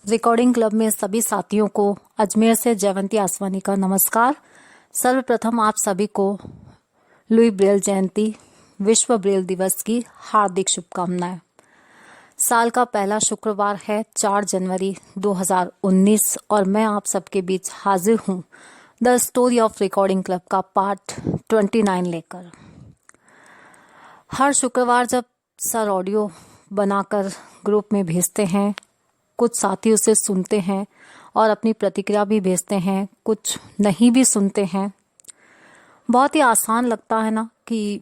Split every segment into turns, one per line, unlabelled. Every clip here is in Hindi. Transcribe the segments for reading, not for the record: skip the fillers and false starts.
रिकॉर्डिंग क्लब में सभी साथियों को अजमेर से जयवंती आसवानी का नमस्कार। सर्वप्रथम आप सभी को लुई ब्रेल जयंती, विश्व ब्रेल दिवस की हार्दिक शुभकामनाएं। साल का पहला शुक्रवार है 4 जनवरी 2019 और मैं आप सबके बीच हाजिर हूं the story of recording club का पार्ट 29 लेकर। हर शुक्रवार जब सर ऑडियो बनाकर ग्रुप में भेजते हैं, कुछ साथी उसे सुनते हैं और अपनी प्रतिक्रिया भी भेजते हैं, कुछ नहीं भी सुनते हैं। बहुत ही आसान लगता है ना कि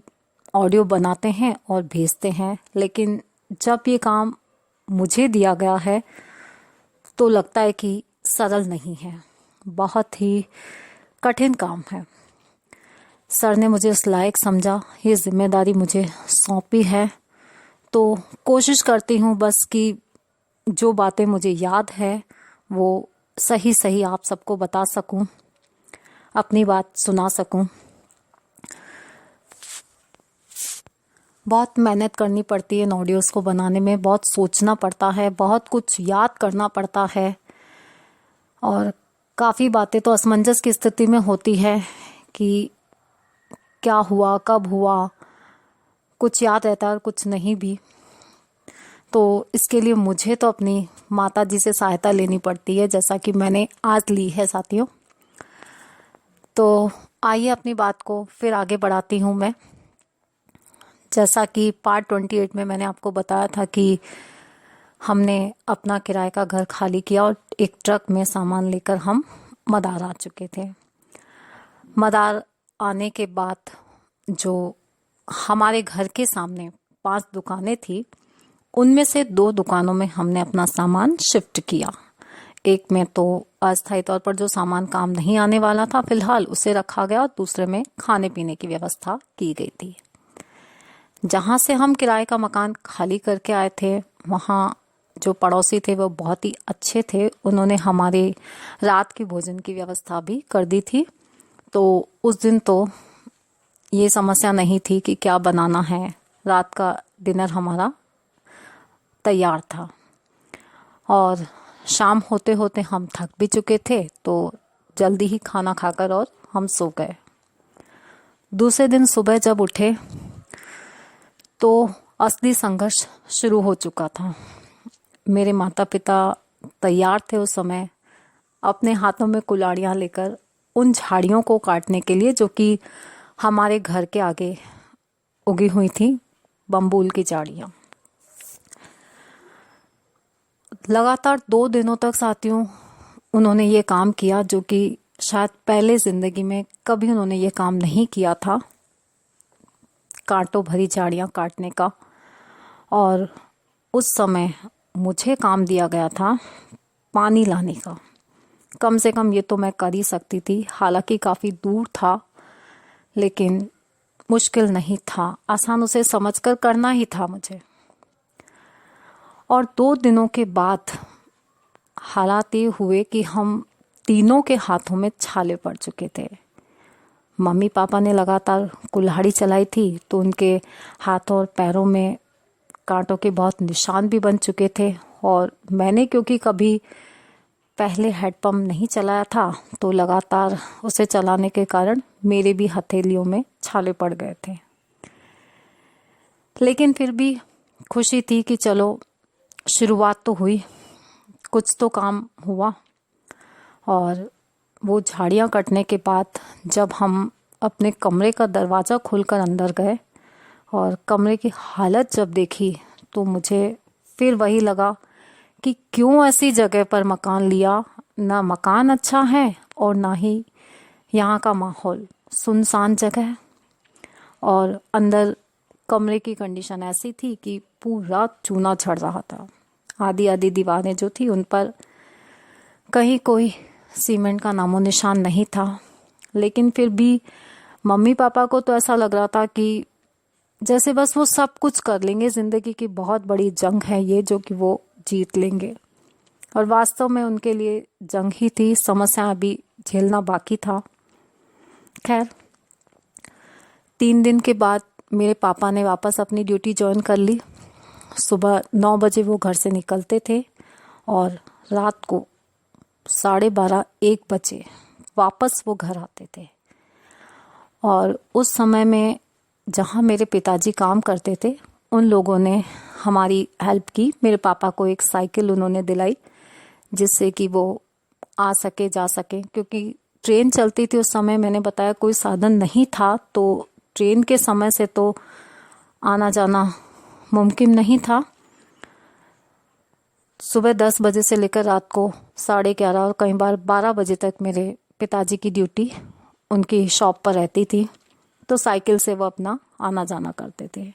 ऑडियो बनाते हैं और भेजते हैं, लेकिन जब ये काम मुझे दिया गया है तो लगता है कि सरल नहीं है, बहुत ही कठिन काम है। सर ने मुझे इस लायक समझा, ये जिम्मेदारी मुझे सौंपी है, तो कोशिश करती हूँ बस कि जो बातें मुझे याद है वो सही सही आप सबको बता सकूं, अपनी बात सुना सकूं। बहुत मेहनत करनी पड़ती है इन ऑडियोज़ को बनाने में, बहुत सोचना पड़ता है, बहुत कुछ याद करना पड़ता है और काफ़ी बातें तो असमंजस की स्थिति में होती है कि क्या हुआ, कब हुआ, कुछ याद रहता है और कुछ नहीं भी। तो इसके लिए मुझे तो अपनी माता जी से सहायता लेनी पड़ती है, जैसा कि मैंने आज ली है साथियों। तो आइए अपनी बात को फिर आगे बढ़ाती हूँ मैं। जैसा कि पार्ट 28 में मैंने आपको बताया था कि हमने अपना किराए का घर खाली किया और एक ट्रक में सामान लेकर हम मदार आ चुके थे। मदार आने के बाद जो हमारे घर के सामने 5 दुकानें थी, उनमें से 2 दुकानों में हमने अपना सामान शिफ्ट किया। एक में तो अस्थायी तौर पर जो सामान काम नहीं आने वाला था फिलहाल उसे रखा गया और दूसरे में खाने पीने की व्यवस्था की गई थी। जहां से हम किराए का मकान खाली करके आए थे, वहां जो पड़ोसी थे वो बहुत ही अच्छे थे। उन्होंने हमारे रात की भोजन की व्यवस्था भी कर दी थी। तो उस दिन तो ये समस्या नहीं थी कि क्या बनाना है, रात का डिनर हमारा तैयार था। और शाम होते होते हम थक भी चुके थे, तो जल्दी ही खाना खाकर और हम सो गए। दूसरे दिन सुबह जब उठे तो असली संघर्ष शुरू हो चुका था। मेरे माता पिता तैयार थे उस समय, अपने हाथों में कुल्हाड़ियाँ लेकर उन झाड़ियों को काटने के लिए जो कि हमारे घर के आगे उगी हुई थी, बम्बूल की झाड़ियाँ। लगातार 2 दिनों तक साथियों उन्होंने ये काम किया जो कि शायद पहले जिंदगी में कभी उन्होंने ये काम नहीं किया था, कांटों भरी झाड़ियाँ काटने का। और उस समय मुझे काम दिया गया था पानी लाने का। कम से कम ये तो मैं कर ही सकती थी, हालांकि काफ़ी दूर था, लेकिन मुश्किल नहीं था, आसान उसे समझकर करना ही था मुझे। और 2 दिनों के बाद हालात ये हुए कि हम तीनों के हाथों में छाले पड़ चुके थे। मम्मी पापा ने लगातार कुल्हाड़ी चलाई थी तो उनके हाथों और पैरों में कांटों के बहुत निशान भी बन चुके थे। और मैंने क्योंकि कभी पहले हैंडपंप नहीं चलाया था तो लगातार उसे चलाने के कारण मेरे भी हथेलियों में छाले पड़ गए थे। लेकिन फिर भी खुशी थी कि चलो शुरुआत तो हुई, कुछ तो काम हुआ। और वो झाड़ियाँ कटने के बाद जब हम अपने कमरे का दरवाज़ा खोलकर अंदर गए और कमरे की हालत जब देखी तो मुझे फिर वही लगा कि क्यों ऐसी जगह पर मकान लिया। ना मकान अच्छा है और ना ही यहाँ का माहौल, सुनसान जगह। और अंदर कमरे की कंडीशन ऐसी थी कि पूरा चूना झड़ रहा था। आधी आधी दीवारें जो थी उन पर कहीं कोई सीमेंट का नामो निशान नहीं था। लेकिन फिर भी मम्मी पापा को तो ऐसा लग रहा था कि जैसे बस वो सब कुछ कर लेंगे, जिंदगी की बहुत बड़ी जंग है ये जो कि वो जीत लेंगे। और वास्तव में उनके लिए जंग ही थी, समस्या अभी झेलना बाकी था। खैर 3 दिन के बाद मेरे पापा ने वापस अपनी ड्यूटी ज्वाइन कर ली। सुबह 9 बजे वो घर से निकलते थे और रात को 12:30-1 बजे वापस वो घर आते थे। और उस समय में जहाँ मेरे पिताजी काम करते थे, उन लोगों ने हमारी हेल्प की। मेरे पापा को एक साइकिल उन्होंने दिलाई जिससे कि वो आ सके जा सके, क्योंकि ट्रेन चलती थी उस समय। मैंने बताया कोई साधन नहीं था, तो ट्रेन के समय से तो आना जाना मुमकिन नहीं था। सुबह 10 बजे से लेकर रात को 11:30 और कई बार 12 बजे तक मेरे पिताजी की ड्यूटी उनकी शॉप पर रहती थी, तो साइकिल से वो अपना आना जाना करते थे।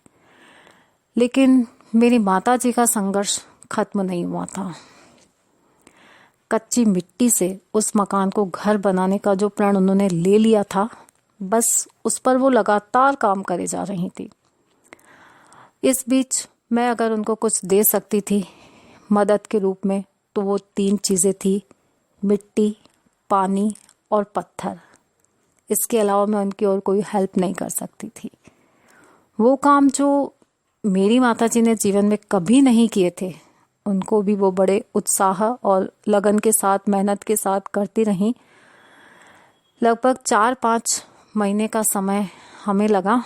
लेकिन मेरी माताजी का संघर्ष खत्म नहीं हुआ था। कच्ची मिट्टी से उस मकान को घर बनाने का जो प्रण उन्होंने ले लिया था, बस उस पर वो लगातार काम करे जा रही थी। इस बीच मैं अगर उनको कुछ दे सकती थी मदद के रूप में, तो वो 3 चीज़ें थी: मिट्टी, पानी और पत्थर। इसके अलावा मैं उनकी और कोई हेल्प नहीं कर सकती थी। वो काम जो मेरी माताजी ने जीवन में कभी नहीं किए थे, उनको भी वो बड़े उत्साह और लगन के साथ, मेहनत के साथ करती रहीं। लगभग 4-5 महीने का समय हमें लगा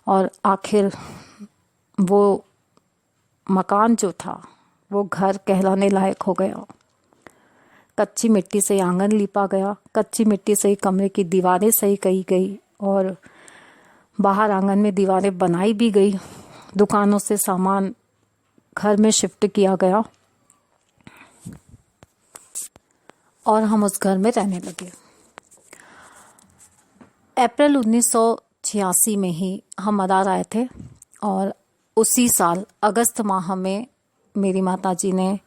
और आखिर वो मकान जो था वो घर कहलाने लायक हो गया। कच्ची मिट्टी से आंगन लीपा गया, कच्ची मिट्टी से ही कमरे की दीवारें सही की गई और बाहर आंगन में दीवारें बनाई भी गई। दुकानों से सामान घर में शिफ्ट किया गया और हम उस घर में रहने लगे। अप्रैल 1986 में ही हम मदार आए थे और उसी साल अगस्त माह में मेरी माताजी ने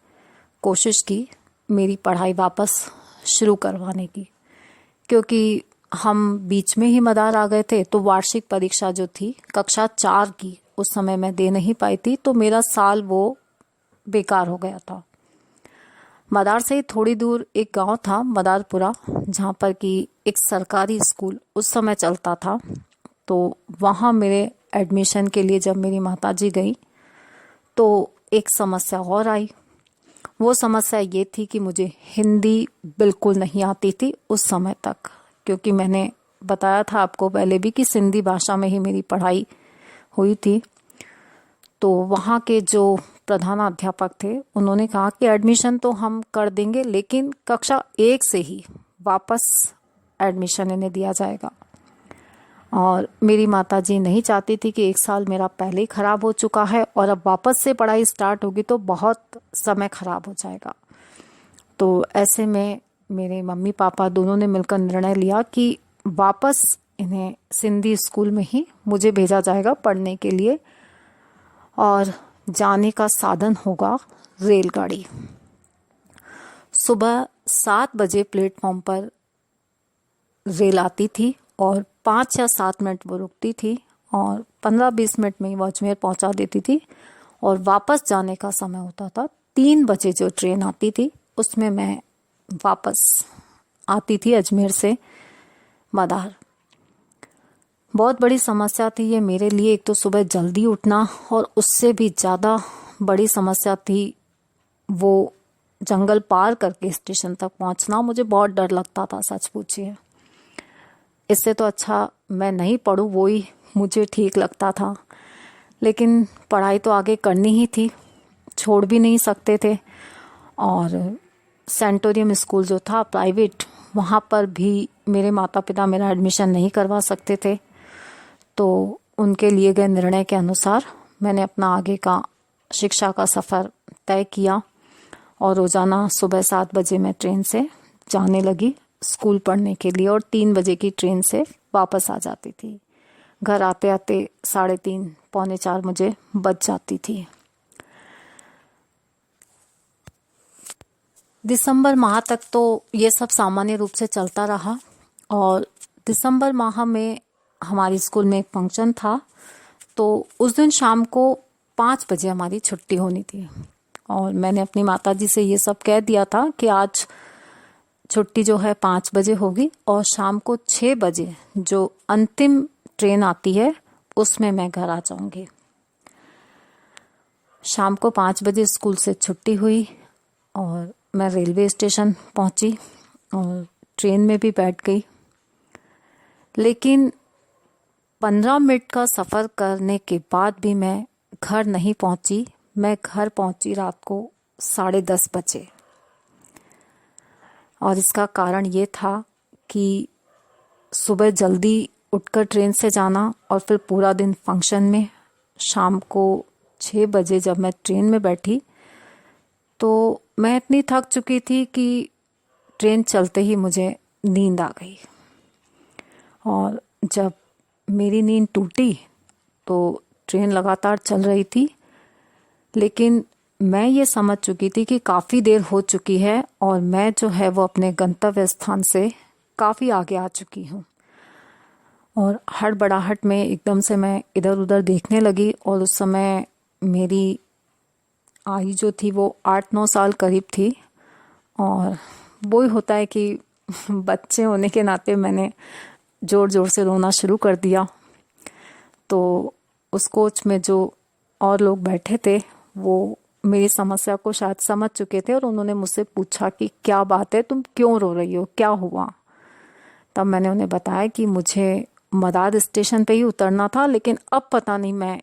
कोशिश की मेरी पढ़ाई वापस शुरू करवाने की, क्योंकि हम बीच में ही मदार आ गए थे। तो वार्षिक परीक्षा जो थी कक्षा 4 की, उस समय मैं दे नहीं पाई थी, तो मेरा साल वो बेकार हो गया था। मदार से ही थोड़ी दूर एक गांव था मदारपुरा, जहाँ पर कि एक सरकारी स्कूल उस समय चलता था। तो वहाँ मेरे एडमिशन के लिए जब मेरी माताजी गई तो एक समस्या और आई। वो समस्या ये थी कि मुझे हिंदी बिल्कुल नहीं आती थी उस समय तक, क्योंकि मैंने बताया था आपको पहले भी कि सिंधी भाषा में ही मेरी पढ़ाई हुई थी। तो वहाँ के जो प्रधानाध्यापक थे उन्होंने कहा कि एडमिशन तो हम कर देंगे, लेकिन कक्षा 1 से ही वापस एडमिशन इन्हें दिया जाएगा। और मेरी माताजी नहीं चाहती थी कि 1 साल मेरा पहले ही ख़राब हो चुका है और अब वापस से पढ़ाई स्टार्ट होगी तो बहुत समय ख़राब हो जाएगा। तो ऐसे में मेरे मम्मी पापा दोनों ने मिलकर निर्णय लिया कि वापस इन्हें सिंधी स्कूल में ही मुझे भेजा जाएगा पढ़ने के लिए, और जाने का साधन होगा रेलगाड़ी। सुबह 7 बजे प्लेटफॉर्म पर रेल आती थी और 5 या 7 मिनट वो रुकती थी और 15-20 मिनट में ही वो अजमेर पहुंचा देती थी। और वापस जाने का समय होता था 3 बजे जो ट्रेन आती थी, उसमें मैं वापस आती थी अजमेर से मदार। बहुत बड़ी समस्या थी ये मेरे लिए। एक तो सुबह जल्दी उठना, और उससे भी ज़्यादा बड़ी समस्या थी वो जंगल पार करके स्टेशन तक पहुंचना। मुझे बहुत डर लगता था, सच पूछिए। इससे तो अच्छा मैं नहीं पढ़ूं, वो ही मुझे ठीक लगता था। लेकिन पढ़ाई तो आगे करनी ही थी, छोड़ भी नहीं सकते थे। और सेंटोरियम स्कूल जो था प्राइवेट, वहाँ पर भी मेरे माता पिता मेरा एडमिशन नहीं करवा सकते थे। तो उनके लिए गए निर्णय के अनुसार मैंने अपना आगे का शिक्षा का सफ़र तय किया और रोज़ाना सुबह 7 बजे मैं ट्रेन से जाने लगी स्कूल पढ़ने के लिए, और 3 बजे की ट्रेन से वापस आ जाती थी। घर आते आते 3:30 पौने 4 मुझे बज जाती थी। दिसंबर माह तक तो ये सब सामान्य रूप से चलता रहा, और दिसंबर माह में हमारी स्कूल में एक फंक्शन था। तो उस दिन शाम को 5 बजे हमारी छुट्टी होनी थी, और मैंने अपनी माताजी से ये सब कह दिया था कि आज छुट्टी जो है 5 बजे होगी और शाम को 6 बजे जो अंतिम ट्रेन आती है उसमें मैं घर आ जाऊंगी। शाम को 5 बजे स्कूल से छुट्टी हुई मैं रेलवे स्टेशन पहुंची और ट्रेन में भी बैठ गई, लेकिन 15 मिनट का सफ़र करने के बाद भी मैं घर नहीं पहुंची। मैं घर पहुंची रात को 10:30 बजे, और इसका कारण ये था कि सुबह जल्दी उठकर ट्रेन से जाना और फिर पूरा दिन फंक्शन में। शाम को 6 बजे जब मैं ट्रेन में बैठी तो मैं इतनी थक चुकी थी कि ट्रेन चलते ही मुझे नींद आ गई, और जब मेरी नींद टूटी तो ट्रेन लगातार चल रही थी, लेकिन मैं ये समझ चुकी थी कि काफ़ी देर हो चुकी है और मैं जो है वो अपने गंतव्य स्थान से काफ़ी आगे आ चुकी हूँ। और हड़बड़ाहट में एकदम से मैं इधर उधर देखने लगी, और उस समय मेरी आयु जो थी वो 8-9 साल करीब थी, और वो ही होता है कि बच्चे होने के नाते मैंने ज़ोर ज़ोर से रोना शुरू कर दिया। तो उस कोच में जो और लोग बैठे थे वो मेरी समस्या को शायद समझ चुके थे, और उन्होंने मुझसे पूछा कि क्या बात है, तुम क्यों रो रही हो, क्या हुआ। तब मैंने उन्हें बताया कि मुझे मदार स्टेशन पे ही उतरना था, लेकिन अब पता नहीं मैं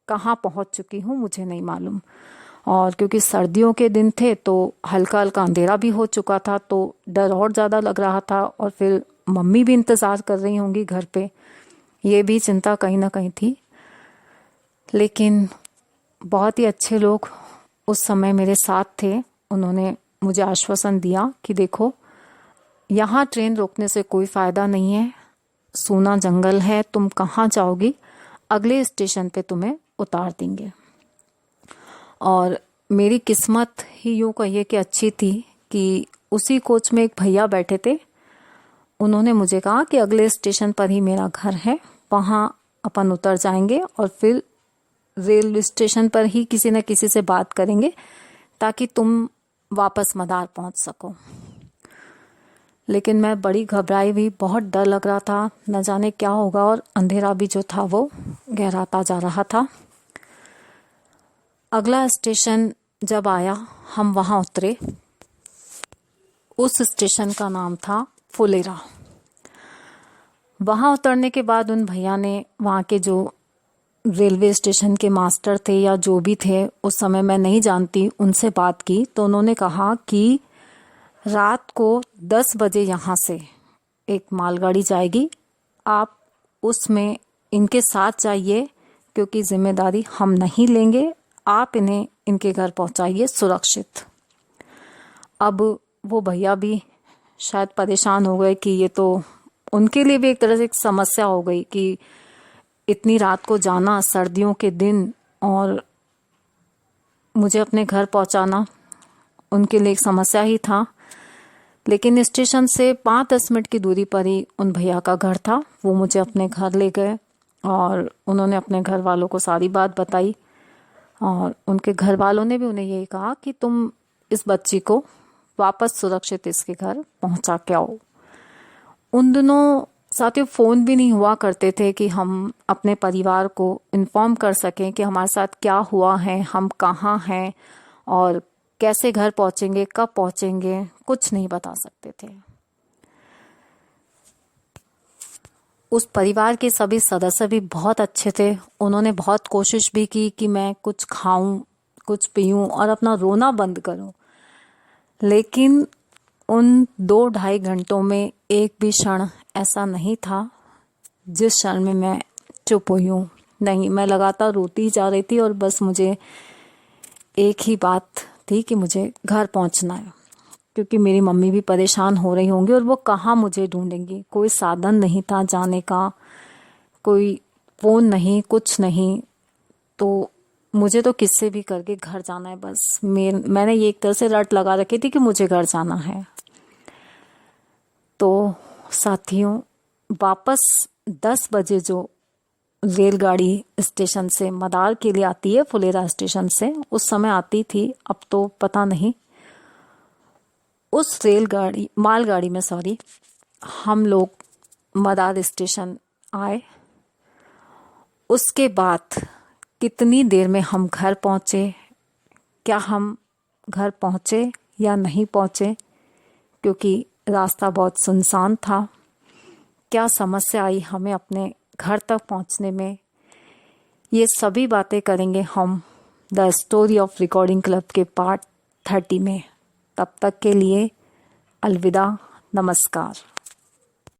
कहाँ पहुँच चुकी हूँ, मुझे नहीं मालूम। और क्योंकि सर्दियों के दिन थे तो हल्का हल्का अंधेरा भी हो चुका था, तो डर और ज़्यादा लग रहा था, और फिर मम्मी भी इंतज़ार कर रही होंगी घर पे, ये भी चिंता कहीं ना कहीं थी। लेकिन बहुत ही अच्छे लोग उस समय मेरे साथ थे। उन्होंने मुझे आश्वासन दिया कि देखो, यहाँ ट्रेन रोकने से कोई फ़ायदा नहीं है, सूना जंगल है, तुम कहाँ जाओगी, अगले स्टेशन पे तुम्हें उतार देंगे। और मेरी किस्मत ही यूँ कहिए कि अच्छी थी कि उसी कोच में एक भैया बैठे थे। उन्होंने मुझे कहा कि अगले स्टेशन पर ही मेरा घर है, वहाँ अपन उतर जाएंगे और फिर रेलवे स्टेशन पर ही किसी न किसी से बात करेंगे ताकि तुम वापस मदार पहुँच सको। लेकिन मैं बड़ी घबराई हुई, बहुत डर लग रहा था, न जाने क्या होगा, और अंधेरा भी जो था वो गहराता जा रहा था। अगला स्टेशन जब आया, हम वहाँ उतरे। उस स्टेशन का नाम था फुलेरा। वहाँ उतरने के बाद उन भैया ने, वहाँ के जो रेलवे स्टेशन के मास्टर थे या जो भी थे, उस समय मैं नहीं जानती, उनसे बात की। तो उन्होंने कहा कि रात को 10 बजे यहाँ से एक मालगाड़ी जाएगी, आप उसमें इनके साथ जाइए, क्योंकि जिम्मेदारी हम नहीं लेंगे, आप इन्हें इनके घर पहुँचाइए सुरक्षित। अब वो भैया भी शायद परेशान हो गए कि ये तो उनके लिए भी एक तरह से एक समस्या हो गई कि इतनी रात को जाना, सर्दियों के दिन, और मुझे अपने घर पहुंचाना उनके लिए एक समस्या ही था। लेकिन स्टेशन से 5-10 मिनट की दूरी पर ही उन भैया का घर था। वो मुझे अपने घर ले गए और उन्होंने अपने घर वालों को सारी बात बताई, और उनके घर वालों ने भी उन्हें यही कहा कि तुम इस बच्ची को वापस सुरक्षित इसके घर पहुंचा के आओ। उन दिनों साथियों फ़ोन भी नहीं हुआ करते थे कि हम अपने परिवार को इन्फॉर्म कर सकें कि हमारे साथ क्या हुआ है, हम कहाँ हैं और कैसे घर पहुंचेंगे, कब पहुंचेंगे, कुछ नहीं बता सकते थे। उस परिवार के सभी सदस्य भी बहुत अच्छे थे। उन्होंने बहुत कोशिश भी की कि मैं कुछ खाऊं, कुछ पीऊं और अपना रोना बंद करूं, लेकिन उन 2-2.5 घंटों में एक भी क्षण ऐसा नहीं था जिस क्षण में मैं चुप हुई हूँ। नहीं, मैं लगातार रोती ही जा रही थी, और बस मुझे एक ही बात थी कि मुझे घर पहुँचना है, क्योंकि मेरी मम्मी भी परेशान हो रही होंगी और वो कहाँ मुझे ढूंढेंगी। कोई साधन नहीं था जाने का, कोई फ़ोन नहीं, कुछ नहीं, तो मुझे तो किससे भी करके घर जाना है बस। मैंने ये एक तरह से रट लगा रखी थी कि मुझे घर जाना है। तो साथियों, वापस 10 बजे जो रेलगाड़ी स्टेशन से मदार के लिए आती है, फुलेरा स्टेशन से, उस समय आती थी, अब तो पता नहीं। उस मालगाड़ी में हम लोग मदार स्टेशन आए। उसके बाद कितनी देर में हम घर पहुँचे, क्या हम घर पहुँचे या नहीं पहुँचे क्योंकि रास्ता बहुत सुनसान था? क्या समस्या आई हमें अपने घर तक पहुँचने में? ये सभी बातें करेंगे हम the story of recording club के पार्ट 30 में। तब तक के लिए अलविदा, नमस्कार।